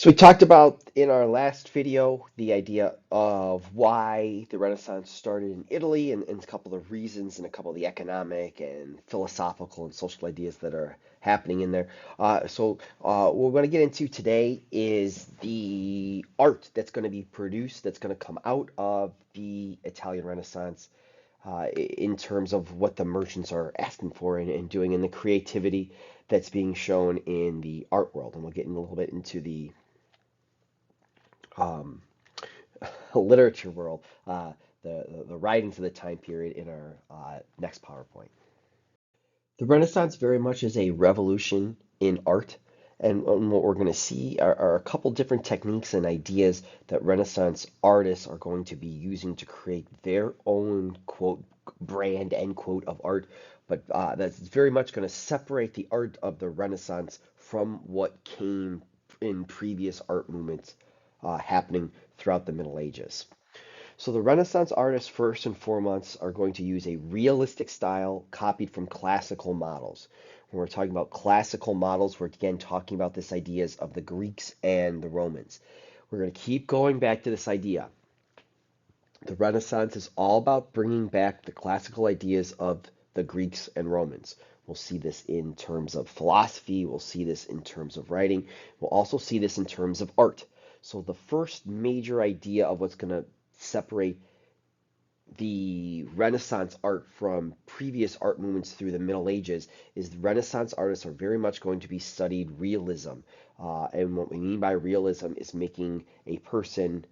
So we talked about in our last video the idea of why the Renaissance started in Italy and a couple of reasons and a couple of the economic and philosophical and social ideas that are happening in there. What we're going to get into today is the art that's going to be produced, that's going to come out of the Italian Renaissance in terms of what the merchants are asking for and doing, and the creativity that's being shown in the art world. And we'll get in a little bit into the um, literature world, the writings of the time period in our next PowerPoint. The Renaissance very much is a revolution in art, and what we're going to see are a couple different techniques and ideas that Renaissance artists are going to be using to create their own quote brand end quote of art, but that's very much going to separate the art of the Renaissance from what came in previous art movements happening throughout the Middle Ages. So the Renaissance artists, first and foremost, are going to use a realistic style copied from classical models. When we're talking about classical models, we're again talking about this ideas of the Greeks and the Romans. We're going to keep going back to this idea. The Renaissance is all about bringing back the classical ideas of the Greeks and Romans. We'll see this in terms of philosophy, we'll see this in terms of writing, we'll also see this in terms of art. So the first major idea of what's going to separate the Renaissance art from previous art movements through the Middle Ages is the Renaissance artists are very much going to be studied realism. And what we mean by realism is making a person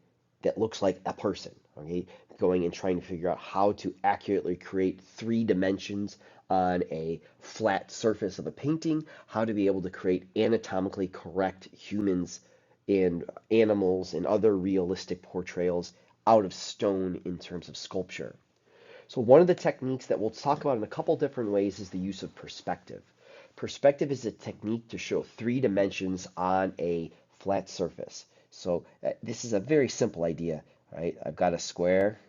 that looks like a person, okay? Going and trying to figure out how to accurately create three dimensions on a flat surface of a painting, how to be able to create anatomically correct humans and animals and other realistic portrayals out of stone in terms of sculpture. So one of the techniques that we'll talk about in a couple different ways is the use of perspective. Perspective is a technique to show three dimensions on a flat surface. So this is a very simple idea, right? I've got a square,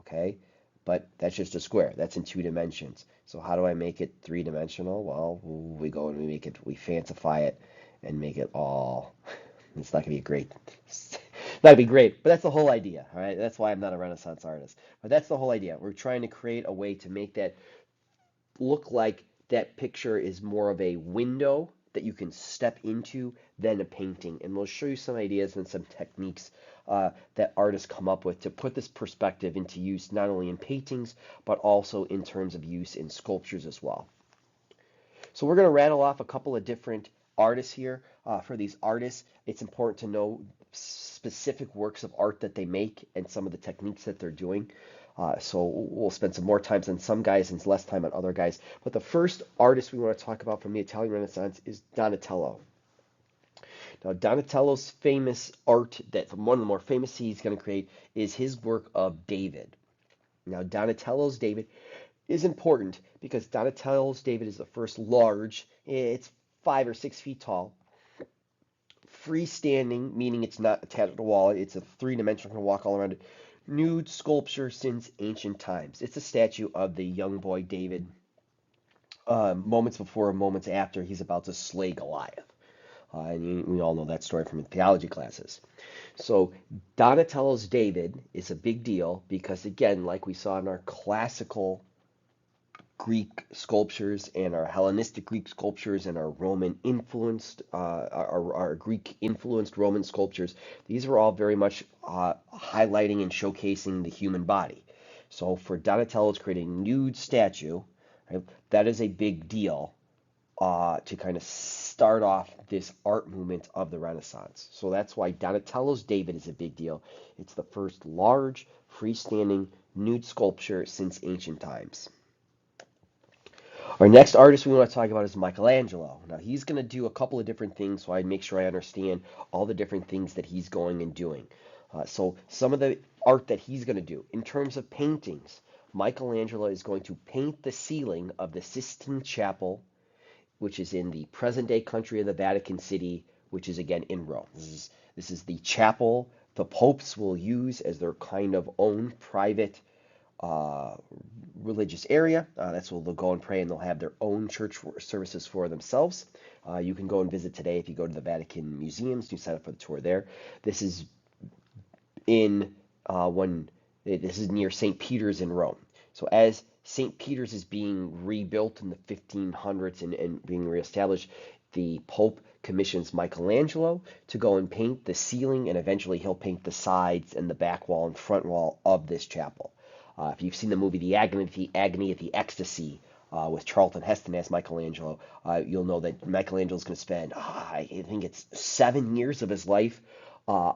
okay, but that's just a square. That's in two dimensions. So how do I make it three dimensional? Well, we go and we fancify it and make it all. It's not gonna be great. That'd be great, but that's the whole idea, all right? That's why I'm not a Renaissance artist. But that's the whole idea. We're trying to create a way to make that look like that picture is more of a window that you can step into than a painting. And we'll show you some ideas and some techniques that artists come up with to put this perspective into use not only in paintings, but also in terms of use in sculptures as well. So we're going to rattle off a couple of different artists here. For these artists, it's important to know specific works of art that they make and some of the techniques that they're doing. So we'll spend some more time on some guys and less time on other guys. But the first artist we want to talk about from the Italian Renaissance is Donatello. Now, Donatello's famous art, that one of the more famous he's going to create, is his work of David. Now, Donatello's David is important because Donatello's David is the first large, it's 5 or 6 feet tall, freestanding, meaning it's not attached to a wall, it's a three-dimensional, can walk all around it, nude sculpture since ancient times. It's a statue of the young boy David, moments before and moments after he's about to slay Goliath. We all know that story from the theology classes. So Donatello's David is a big deal because, again, like we saw in our classical Greek sculptures and our Hellenistic Greek sculptures and our Roman influenced, our Greek influenced Roman sculptures, these are all very much highlighting and showcasing the human body. So for Donatello to create a nude statue, right, that is a big deal to kind of start off this art movement of the Renaissance. So that's why Donatello's David is a big deal. It's the first large, freestanding nude sculpture since ancient times. Our next artist we want to talk about is Michelangelo. Now he's going to do a couple of different things, so I make sure I understand all the different things that he's going and doing. So some of the art that he's going to do in terms of paintings, Michelangelo is going to paint the ceiling of the Sistine Chapel, which is in the present-day country of the Vatican City, which is again in Rome. This is the chapel the popes will use as their kind of own private uh, religious area. That's where they'll go and pray, and they'll have their own church services for themselves. You can go and visit today if you go to the Vatican Museums. You sign up for the tour there. This is in when this is near St. Peter's in Rome. So as St. Peter's is being rebuilt in the 1500s and being reestablished, the Pope commissions Michelangelo to go and paint the ceiling, and eventually he'll paint the sides and the back wall and front wall of this chapel. If you've seen the movie The Agony at the Ecstasy with Charlton Heston as Michelangelo, you'll know that Michelangelo's going to spend, I think it's 7 years of his life, uh,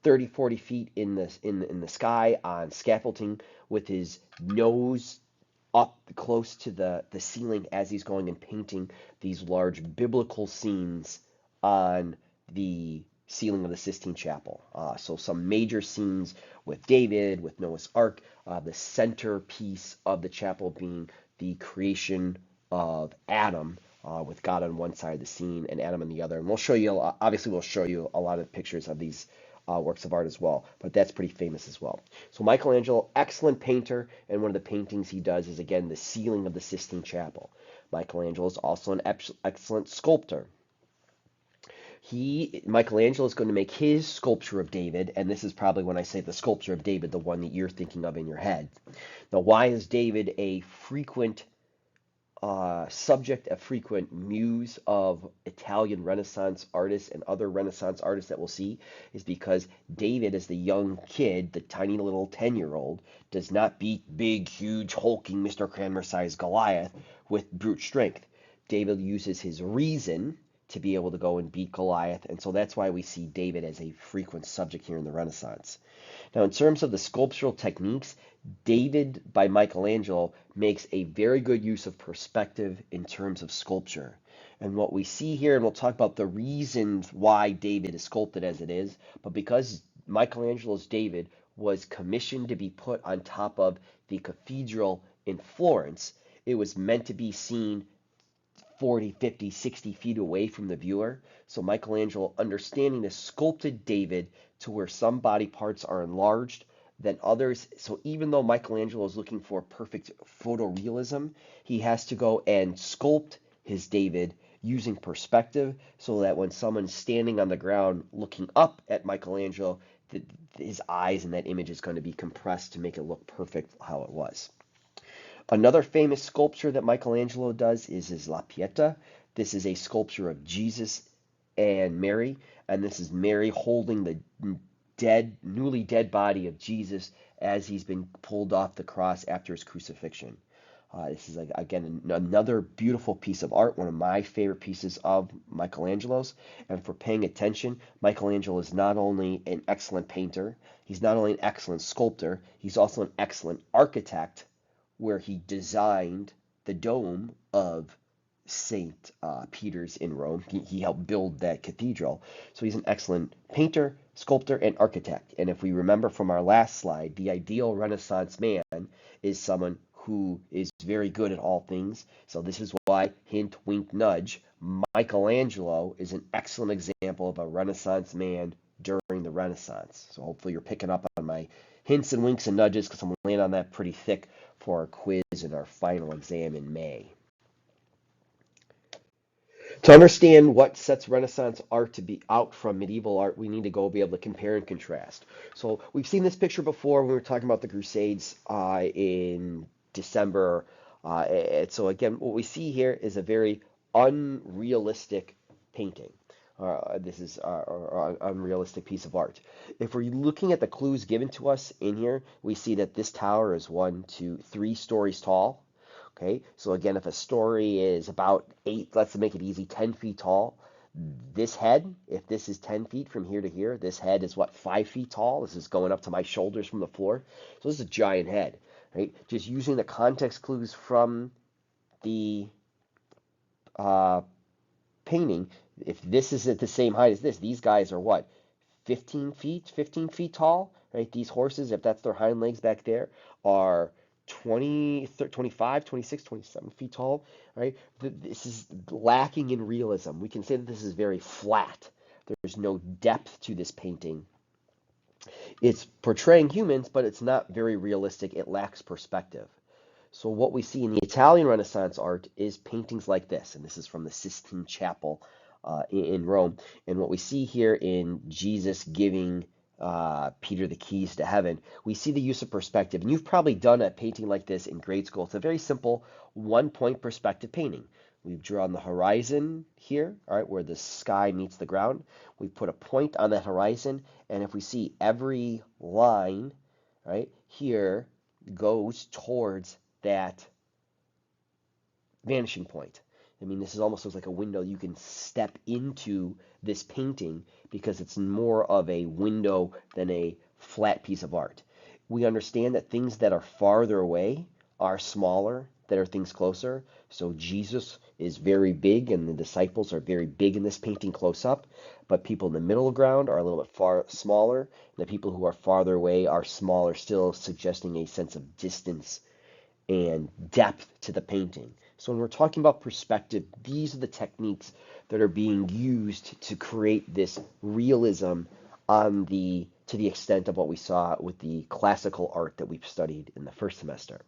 30, 40 feet in the sky on scaffolding with his nose up close to the ceiling as he's going and painting these large biblical scenes on the ceiling of the Sistine Chapel. So some major scenes with David, with Noah's Ark, the centerpiece of the chapel being the creation of Adam, with God on one side of the scene and Adam on the other. And we'll show you, obviously, we'll show you a lot of pictures of these works of art as well, but that's pretty famous as well. So Michelangelo, excellent painter, and one of the paintings he does is again the ceiling of the Sistine Chapel. Michelangelo is also an excellent sculptor. Michelangelo is going to make his sculpture of David, and this is probably when I say the sculpture of David, the one that you're thinking of in your head. Now, why is David a frequent subject, a frequent muse of Italian Renaissance artists and other Renaissance artists that we'll see, is because David, as the young kid, the tiny little 10-year-old, does not beat big, huge, hulking Mr. Cranmer-sized Goliath with brute strength. David uses his reason to be able to go and beat Goliath, and so that's why we see David as a frequent subject here in the Renaissance. Now, in terms of the sculptural techniques, David by Michelangelo makes a very good use of perspective in terms of sculpture. And what we see here, and we'll talk about the reasons why David is sculpted as it is, but because Michelangelo's David was commissioned to be put on top of the cathedral in Florence, it was meant to be seen 40, 50, 60 feet away from the viewer. So Michelangelo, understanding this, sculpted David to where some body parts are enlarged than others. So even though Michelangelo is looking for perfect photorealism, he has to go and sculpt his David using perspective so that when someone's standing on the ground looking up at Michelangelo, his eyes and that image is going to be compressed to make it look perfect how it was. Another famous sculpture that Michelangelo does is his La Pieta. This is a sculpture of Jesus and Mary, and this is Mary holding the newly dead body of Jesus as he's been pulled off the cross after his crucifixion. This is, again, another beautiful piece of art, one of my favorite pieces of Michelangelo's. And for paying attention, Michelangelo is not only an excellent painter, he's not only an excellent sculptor, he's also an excellent architect, where he designed the dome of St. Peter's in Rome. He helped build that cathedral. So he's an excellent painter, sculptor, and architect. And if we remember from our last slide, the ideal Renaissance man is someone who is very good at all things. So this is why, hint, wink, nudge, Michelangelo is an excellent example of a Renaissance man during the Renaissance. So hopefully you're picking up on my hints and winks and nudges, because I'm laying on that pretty thick for our quiz and our final exam in May. To understand what sets Renaissance art to be out from medieval art, we need to go be able to compare and contrast. So we've seen this picture before when we were talking about the Crusades in December. And so again, what we see here is a very unrealistic painting. This is an unrealistic piece of art. If we're looking at the clues given to us in here, we see that this tower is 1, 2, 3 stories tall. Okay, so again, if a story is about 8, let's make it easy, 10 feet tall, this head, if this is 10 feet from here to here, this head is what, 5 feet tall? This is going up to my shoulders from the floor. So this is a giant head, right? Just using the context clues from the painting, if this is at the same height as this, these guys are what, 15 feet tall, right? These horses, if that's their hind legs back there, are 20, 25, 26, 27 feet tall, right? This is lacking in realism. We can say that this is very flat. There's no depth to this painting. It's portraying humans, but it's not very realistic. It lacks perspective. So what we see in the Italian Renaissance art is paintings like this, and this is from the Sistine Chapel in Rome. And what we see here in Jesus giving Peter the keys to heaven, we see the use of perspective. And you've probably done a painting like this in grade school. It's a very simple one-point perspective painting. We've drawn the horizon here, all right, where the sky meets the ground. We've put a point on that horizon, and if we see every line, right, here goes towards that vanishing point. I mean, this is almost looks like a window. You can step into this painting because it's more of a window than a flat piece of art. We understand that things that are farther away are smaller than are things closer. So Jesus is very big and the disciples are very big in this painting close up, but people in the middle ground are a little bit far smaller. And the people who are farther away are smaller still, suggesting a sense of distance and depth to the painting. So when we're talking about perspective, these are the techniques that are being used to create this realism to the extent of what we saw with the classical art that we've studied in the first semester.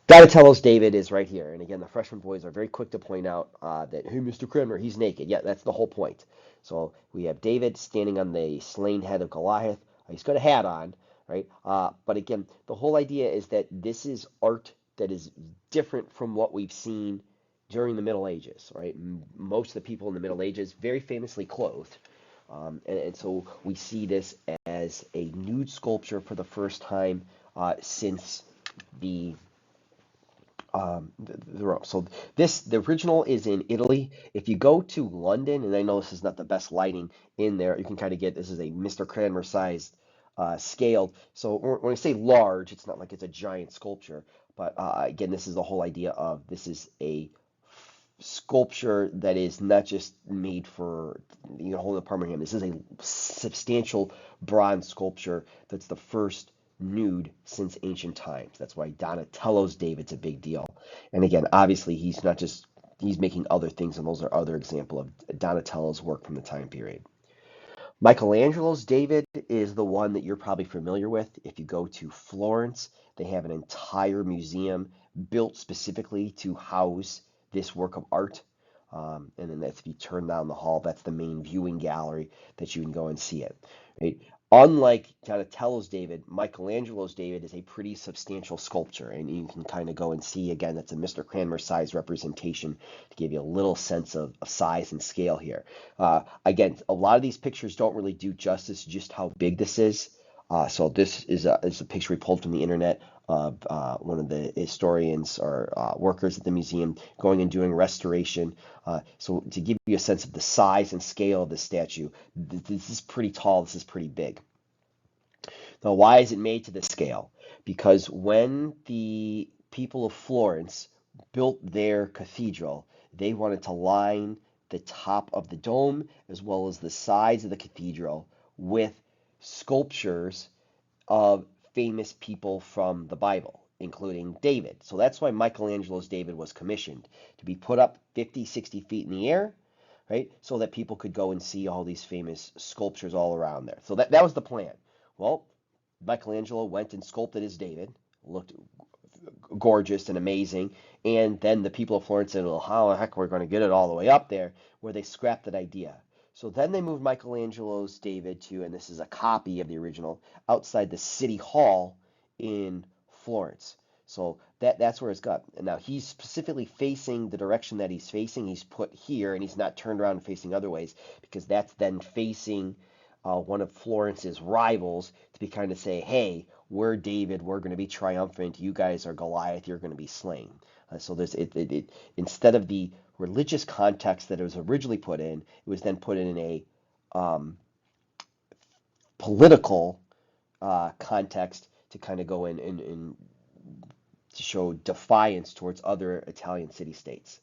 Donatello's David is right here. And again, the freshman boys are very quick to point out that, hey, Mr. Cranmer, he's naked. Yeah, that's the whole point. So we have David standing on the slain head of Goliath. He's got a hat on, right? But again, the whole idea is that this is art that is different from what we've seen during the Middle Ages, right? Most of the people in the Middle Ages very famously clothed. And so we see this as a nude sculpture for the first time since the so the original is in Italy. If you go to London, and I know this is not the best lighting in there, you can kind of get this is a Mr. Cranmer sized scaled. So when I say large, it's not like it's a giant sculpture, but again, this is the whole idea of this is a sculpture that is not just made for hold up Birmingham. This is a substantial bronze sculpture that's the first nude since ancient times. That's why Donatello's David's a big deal. And again, obviously he's making other things, and those are other example of Donatello's work from the time period. Michelangelo's David is the one that you're probably familiar with. If you go to Florence, they have an entire museum built specifically to house this work of art. And then that's if you turn down the hall, that's the main viewing gallery that you can go and see it. Right? Unlike Donatello's David, Michelangelo's David is a pretty substantial sculpture, and you can kind of go and see again. That's a Mr. Cranmer size representation to give you a little sense of size and scale here. Again, a lot of these pictures don't really do justice just how big this is. So this is a picture we pulled from the internet of one of the historians or workers at the museum going and doing restoration. So to give you a sense of the size and scale of the statue, this is pretty tall, this is pretty big. Now, why is it made to this scale? Because when the people of Florence built their cathedral, they wanted to line the top of the dome as well as the sides of the cathedral with sculptures of famous people from the Bible, including David. So that's why Michelangelo's David was commissioned to be put up 50, 60 feet in the air, right? So that people could go and see all these famous sculptures all around there. So that was the plan. Well, Michelangelo went and sculpted his David, looked gorgeous and amazing, and then the people of Florence said, well, how the heck we're going to get it all the way up there, where they scrapped that idea. So then they moved Michelangelo's David to, and this is a copy of the original, outside the city hall in Florence. So that's where it's got. And now he's specifically facing the direction that he's facing. He's put here, and he's not turned around and facing other ways, because that's then facing one of Florence's rivals to be kind of say, hey, we're David, we're going to be triumphant. You guys are Goliath, you're going to be slain. So there's instead of the religious context that it was originally put in, it was then put in a political context to kind of go in and to show defiance towards other Italian city-states.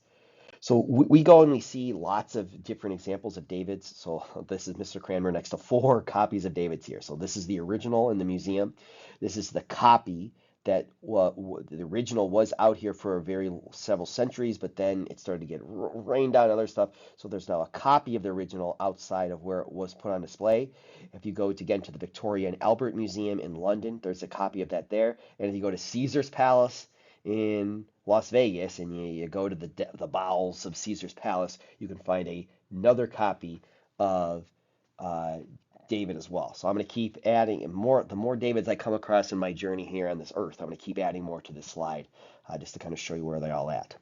So we go and we see lots of different examples of David's. So this is Mr. Cranmer next to 4 copies of David's here. So this is the original in the museum. This is the copy that the original was out here for several centuries, but then it started to get rained on and other stuff. So there's now a copy of the original outside of where it was put on display. If you go again to the Victoria and Albert Museum in London, there's a copy of that there. And if you go to Caesar's Palace in Las Vegas and you go to the bowels of Caesar's Palace, you can find another copy of uh, David as well. So I'm going to keep adding more. The more Davids I come across in my journey here on this earth, I'm going to keep adding more to this slide, just to kind of show you where they're all at.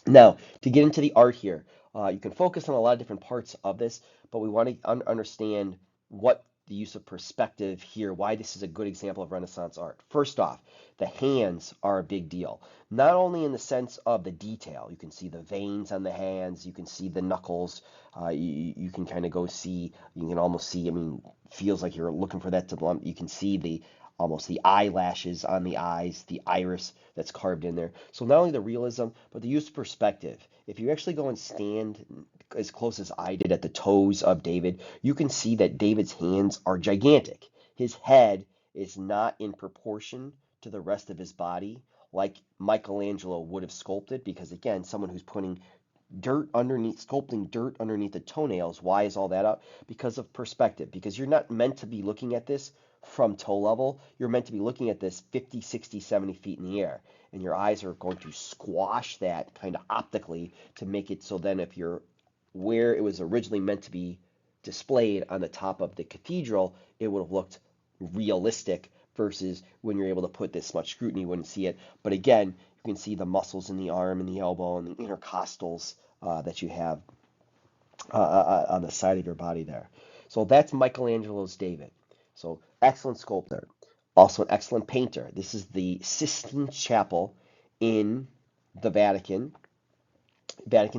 Now, to get into the art here, you can focus on a lot of different parts of this, but we want to understand what the use of perspective here, why this is a good example of Renaissance art. First off, the hands are a big deal, not only in the sense of the detail. You can see the veins on the hands, you can see the knuckles, you can kind of go see, you can almost see, I mean, feels like you're looking for that to blunt. You can see the almost the eyelashes on the eyes, the iris that's carved in there. So not only the realism, but the use of perspective. If you actually go and stand as close as I did at the toes of David, you can see that David's hands are gigantic. His head is not in proportion to the rest of his body like Michelangelo would have sculpted, because again, someone who's putting sculpting dirt underneath the toenails. Why is all that up? Because of perspective, because you're not meant to be looking at this from toe level. You're meant to be looking at this 50, 60, 70 feet in the air, and your eyes are going to squash that kind of optically to make it so then if you're where it was originally meant to be displayed on the top of the cathedral, it would have looked realistic versus when you're able to put this much scrutiny, you wouldn't see it. But again, you can see the muscles in the arm and the elbow and the intercostals that you have on the side of your body there. So that's Michelangelo's David. So excellent sculptor, also an excellent painter. This is the Sistine Chapel in the Vatican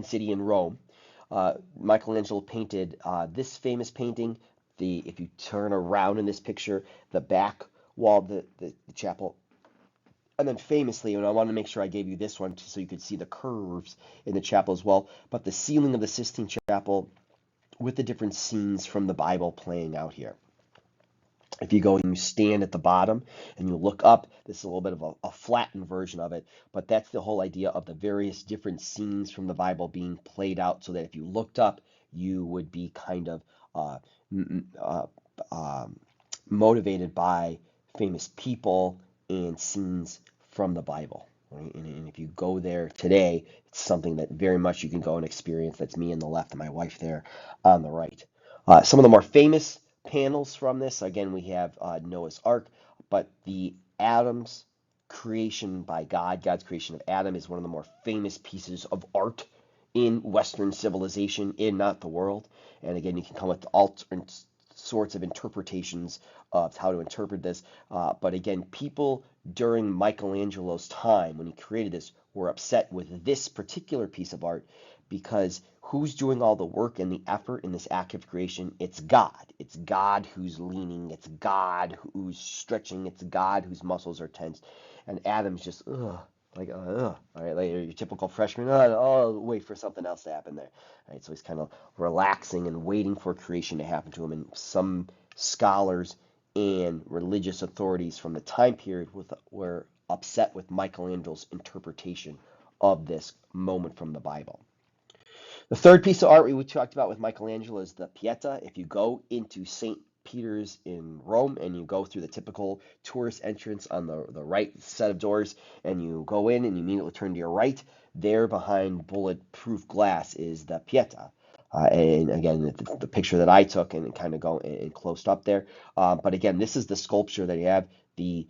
City in Rome. Michelangelo painted this famous painting. If you turn around in this picture, the back wall of the chapel. And then famously, and I want to make sure I gave you this one so you could see the curves in the chapel as well, but the ceiling of the Sistine Chapel with the different scenes from the Bible playing out here. If you go and you stand at the bottom and you look up, this is a little bit of a flattened version of it, but that's the whole idea of the various different scenes from the Bible being played out so that if you looked up, you would be kind of uh, motivated by famous people and scenes from the Bible. Right? And if you go there today, it's something that very much you can go and experience. That's me on the left and my wife there on the right. Some of the more famous panels from this, again, we have Noah's Ark, but the Adam's creation by God, God's creation of Adam, is one of the more famous pieces of art in Western civilization, in not the world. And again, you can come with all sorts of interpretations of how to interpret this. But again, people during Michelangelo's time, when he created this, were upset with this particular piece of art because who's doing all the work and the effort in this act of creation? It's God. It's God who's leaning. It's God who's stretching. It's God whose muscles are tense. And Adam's just, ugh. All right, like your typical freshman, oh, wait for something else to happen there. All right, so he's kind of relaxing and waiting for creation to happen to him. And some scholars and religious authorities from the time period were upset with Michelangelo's interpretation of this moment from the Bible. The third piece of art we talked about with Michelangelo is the Pietà. If you go into St. Peter's in Rome and you go through the typical tourist entrance on the right set of doors and you go in and you immediately turn to your right, there behind bulletproof glass is the Pietà. And again, the picture that I took and kind of go and closed up there. But again, this is the sculpture that you have, the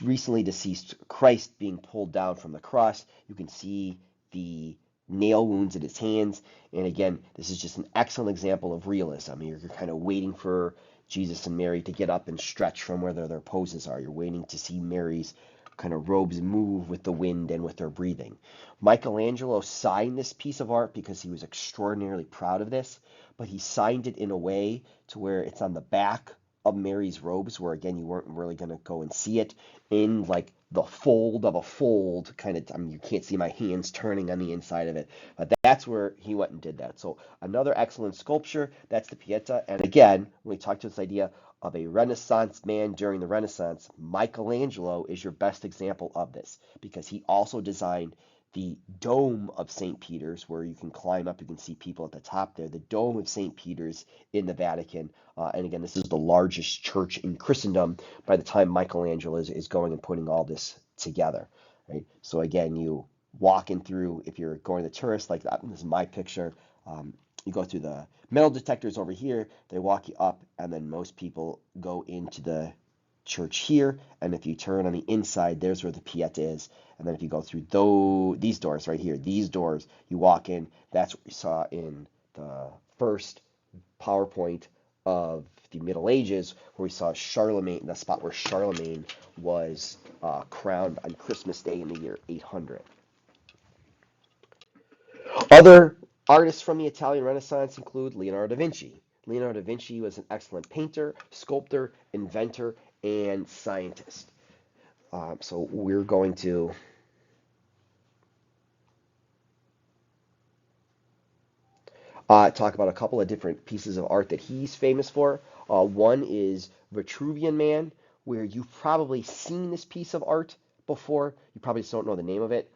recently deceased Christ being pulled down from the cross. You can see the nail wounds in his hands. And again, this is just an excellent example of realism. You're kind of waiting for Jesus and Mary to get up and stretch from where their poses are. You're waiting to see Mary's kind of robes move with the wind and with their breathing. Michelangelo signed this piece of art because he was extraordinarily proud of this, but he signed it in a way to where it's on the back of Mary's robes, where again you weren't really going to go and see it in like the fold of a fold kind of. I mean, you can't see my hands turning on the inside of it, but that's where he went and did that. So another excellent sculpture. That's the Pietà. And again, when we talk to this idea of a Renaissance man during the Renaissance, Michelangelo is your best example of this because he also designed the Dome of St. Peter's, where you can climb up, you can see people at the top there, the Dome of St. Peter's in the Vatican. And again, this is the largest church in Christendom by the time Michelangelo is going and putting all this together, right? So again, you walking through, if you're going to tourist, like that, this is my picture, you go through the metal detectors over here, they walk you up, and then most people go into the church here, and if you turn on the inside, there's where the Pieta is, and then if you go through these doors right here, these doors, you walk in, that's what we saw in the first PowerPoint of the Middle Ages, where we saw Charlemagne, the spot where Charlemagne was crowned on Christmas Day in the year 800. Other artists from the Italian Renaissance include Leonardo da Vinci. Leonardo da Vinci was an excellent painter, sculptor, inventor, and scientist. So we're going to talk about a couple of different pieces of art that he's famous for. One is Vitruvian Man, where you've probably seen this piece of art before. You probably just don't know the name of it.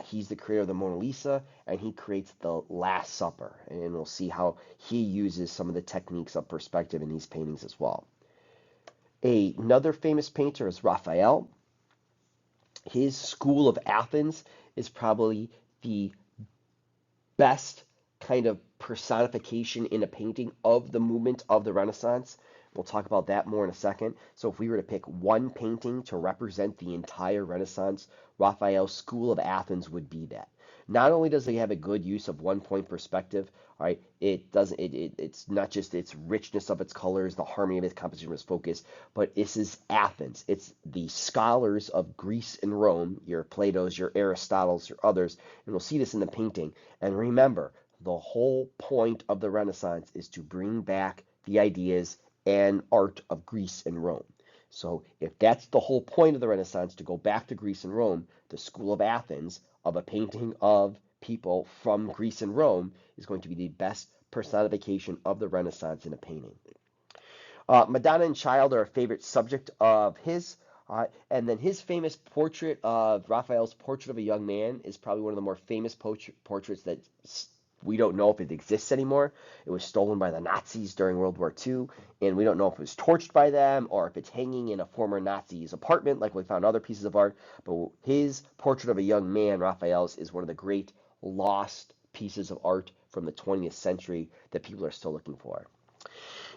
He's the creator of the Mona Lisa, and he creates the Last Supper. And we'll see how he uses some of the techniques of perspective in these paintings as well. Another famous painter is Raphael. His school of Athens is probably the best kind of personification in a painting of the movement of the Renaissance. We'll talk about that more in a second. So if we were to pick one painting to represent the entire Renaissance, Raphael's School of Athens would be that. Not only does he have a good use of one-point perspective, all right, it's not just its richness of its colors, the harmony of its composition was focus, but this is Athens. It's the scholars of Greece and Rome, your Plato's, your Aristotle's, your others, and we'll see this in the painting. And remember, the whole point of the Renaissance is to bring back the ideas and art of Greece and Rome. So if that's the whole point of the Renaissance, to go back to Greece and Rome, the School of Athens of a painting of people from Greece and Rome is going to be the best personification of the Renaissance in a painting. Madonna and Child are a favorite subject of his. And then his famous portrait of Raphael's Portrait of a Young Man is probably one of the more famous portraits that we don't know if it exists anymore. It was stolen by the Nazis during World War II, and we don't know if it was torched by them or if it's hanging in a former Nazi's apartment like we found other pieces of art. But his Portrait of a Young Man, Raphael's, is one of the great lost pieces of art from the 20th century that people are still looking for.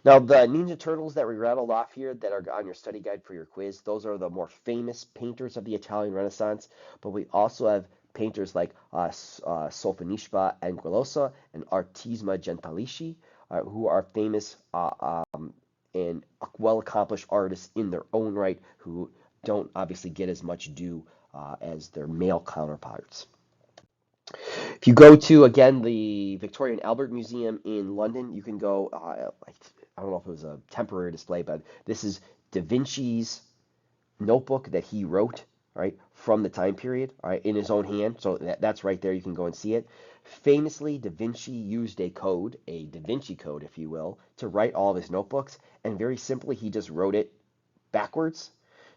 Now, the Ninja Turtles that we rattled off here that are on your study guide for your quiz, those are the more famous painters of the Italian Renaissance, but we also have painters like Sofonisba Angulosa and Artisma Gentilici, who are famous and well-accomplished artists in their own right, who don't obviously get as much due as their male counterparts. If you go to, again, the Victoria and Albert Museum in London, you can go, I don't know if it was a temporary display, but this is Da Vinci's notebook that he wrote, right, from the time period, all right, in his own hand. So that's right there. You can go and see it. Famously, Da Vinci used a code, a Da Vinci code, if you will, to write all of his notebooks. And very simply, he just wrote it backwards.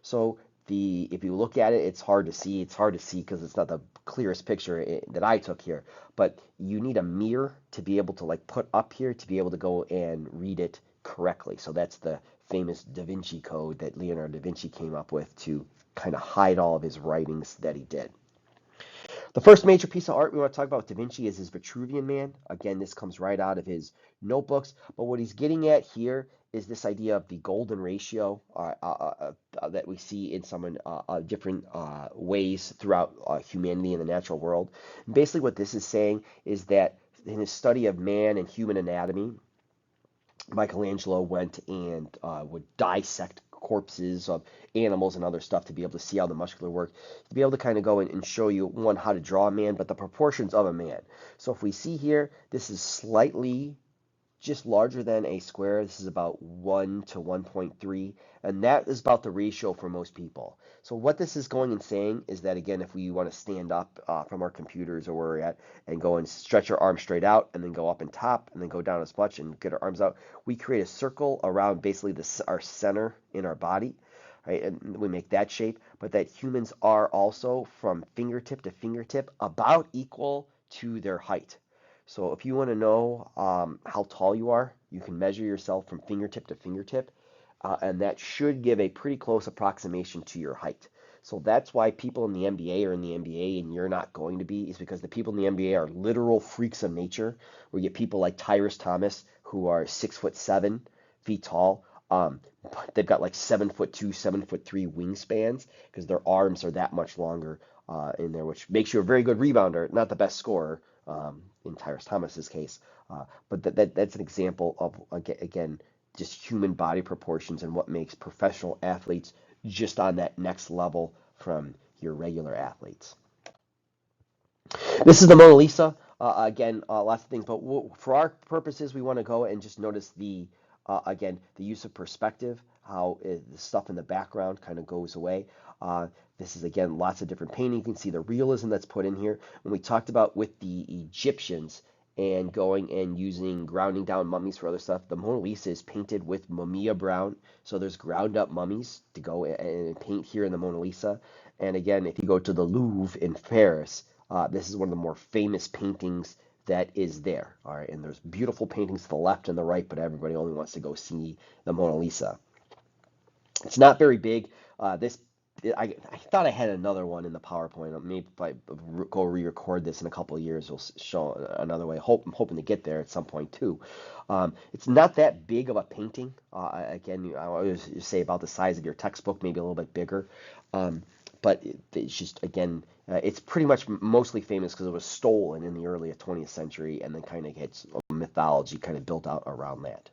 So if you look at it, it's hard to see. It's hard to see because it's not the clearest picture that I took here. But you need a mirror to be able to like put up here to be able to go and read it correctly. So that's the famous Da Vinci Code that Leonardo da Vinci came up with to kind of hide all of his writings that he did. The first major piece of art we want to talk about with Da Vinci is his Vitruvian Man. Again, this comes right out of his notebooks, but what he's getting at here is this idea of the golden ratio that we see in some different ways throughout humanity and the natural world. And basically what this is saying is that in his study of man and human anatomy, Michelangelo went and would dissect corpses of animals and other stuff to be able to see how the muscular work, to be able to kind of go in and show you, one, how to draw a man, but the proportions of a man. So if we see here, this is slightly just larger than a square. This is about 1 to 1.3, and that is about the ratio for most people. So what this is going and saying is that, again, if we want to stand up from our computers or where we're at and go and stretch our arms straight out and then go up and top and then go down as much and get our arms out, we create a circle around basically our center in our body, right? And we make that shape, but that humans are also from fingertip to fingertip about equal to their height. So if you want to know how tall you are, you can measure yourself from fingertip to fingertip, and that should give a pretty close approximation to your height. So that's why people in the NBA are in the NBA and you're not going to be, is because the people in the NBA are literal freaks of nature. We get people like Tyrus Thomas, who are 6'7" tall. But they've got like 7'2", 7'3" wingspans because their arms are that much longer in there, which makes you a very good rebounder, not the best scorer in Tyrus Thomas's case. But that's an example of, again, just human body proportions and what makes professional athletes just on that next level from your regular athletes. This is the Mona Lisa. Again, lots of things, but for our purposes, we want to go and just notice again, the use of perspective, how the stuff in the background kind of goes away. This is, again, lots of different painting. You can see the realism that's put in here. When we talked about with the Egyptians and going and using grounding down mummies for other stuff, the Mona Lisa is painted with Mamiya brown. So there's ground up mummies to go and paint here in the Mona Lisa. And again, if you go to the Louvre in Paris, this is one of the more famous paintings that is there. All right, and there's beautiful paintings to the left and the right, but everybody only wants to go see the Mona Lisa. It's not very big. I thought I had another one in the PowerPoint. Maybe if I go re-record this in a couple of years, we'll show another way. I'm hoping to get there at some point too. It's not that big of a painting. Again, I always say about the size of your textbook, maybe a little bit bigger. But it's just, again, it's pretty much mostly famous because it was stolen in the early 20th century and then kind of gets mythology kind of built out around that.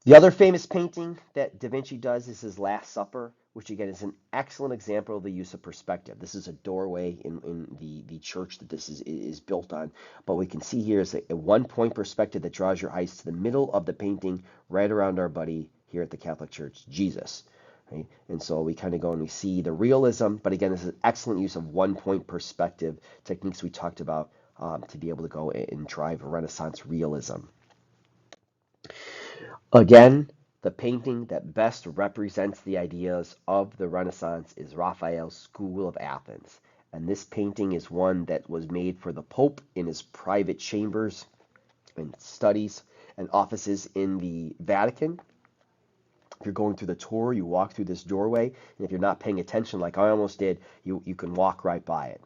The other famous painting that Da Vinci does is his Last Supper, which again is an excellent example of the use of perspective. This is a doorway in the church that this is built on. But we can see here is a one-point perspective that draws your eyes to the middle of the painting right around our buddy here at the Catholic Church, Jesus. Right? And so we kind of go and we see the realism, but again, this is an excellent use of one-point perspective techniques we talked about to be able to go and drive Renaissance realism. Again, the painting that best represents the ideas of the Renaissance is Raphael's School of Athens. And this painting is one that was made for the Pope in his private chambers and studies and offices in the Vatican. If you're going through the tour, you walk through this doorway, and if you're not paying attention like I almost did, you can walk right by it.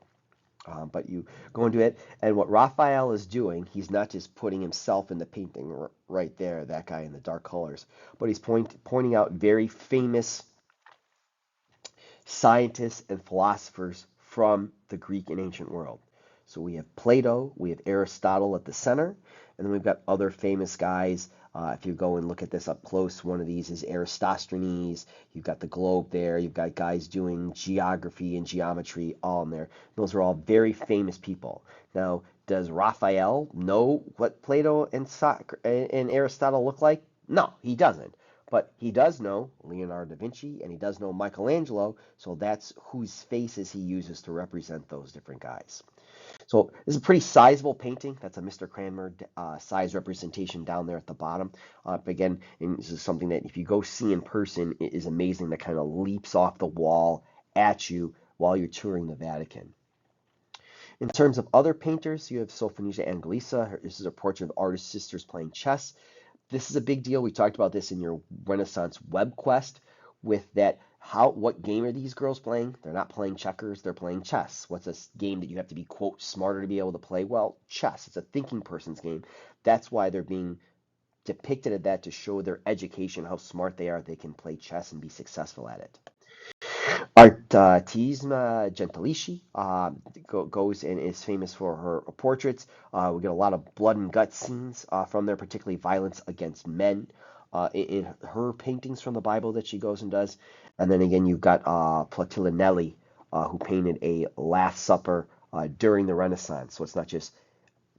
But you go into it, and what Raphael is doing, he's not just putting himself in the painting right there, that guy in the dark colors, but he's pointing out very famous scientists and philosophers from the Greek and ancient world. So we have Plato, we have Aristotle at the center, and then we've got other famous guys. If you go and look at this up close, one of these is Eratosthenes. You've got the globe there. You've got guys doing geography and geometry all in there. Those are all very famous people. Now, does Raphael know what Plato and Aristotle look like? No, he doesn't. But he does know Leonardo da Vinci and he does know Michelangelo, so that's whose faces he uses to represent those different guys. So this is a pretty sizable painting. That's a Mr. Cranmer size representation down there at the bottom. But again, and this is something that if you go see in person, it is amazing that kind of leaps off the wall at you while you're touring the Vatican. In terms of other painters, you have Sophonisha Angelisa. This is a portrait of artist sisters playing chess. This is a big deal. We talked about this in your Renaissance web quest with that. What game are these girls playing? They're not playing checkers, they're playing chess. What's a game that you have to be, quote, smarter to be able to play? Well, chess. It's a thinking person's game. That's why they're being depicted at that, to show their education, how smart they are. They can play chess and be successful at it. Artisma Gentileschi goes and is famous for her portraits. We get a lot of blood and gut scenes from there, particularly violence against men in her paintings from the Bible that she goes and does. And then again, you've got Platilianelli, who painted a Last Supper during the Renaissance. So it's not just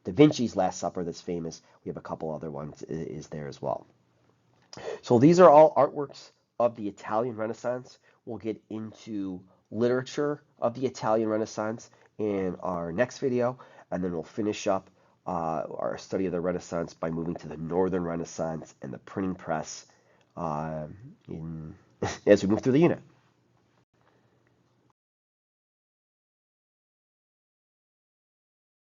Da Vinci's Last Supper that's famous. We have a couple other ones is there as well. So these are all artworks of the Italian Renaissance. We'll get into literature of the Italian Renaissance in our next video, and then we'll finish up our study of the Renaissance by moving to the Northern Renaissance and the printing press uh, in, as we move through the unit.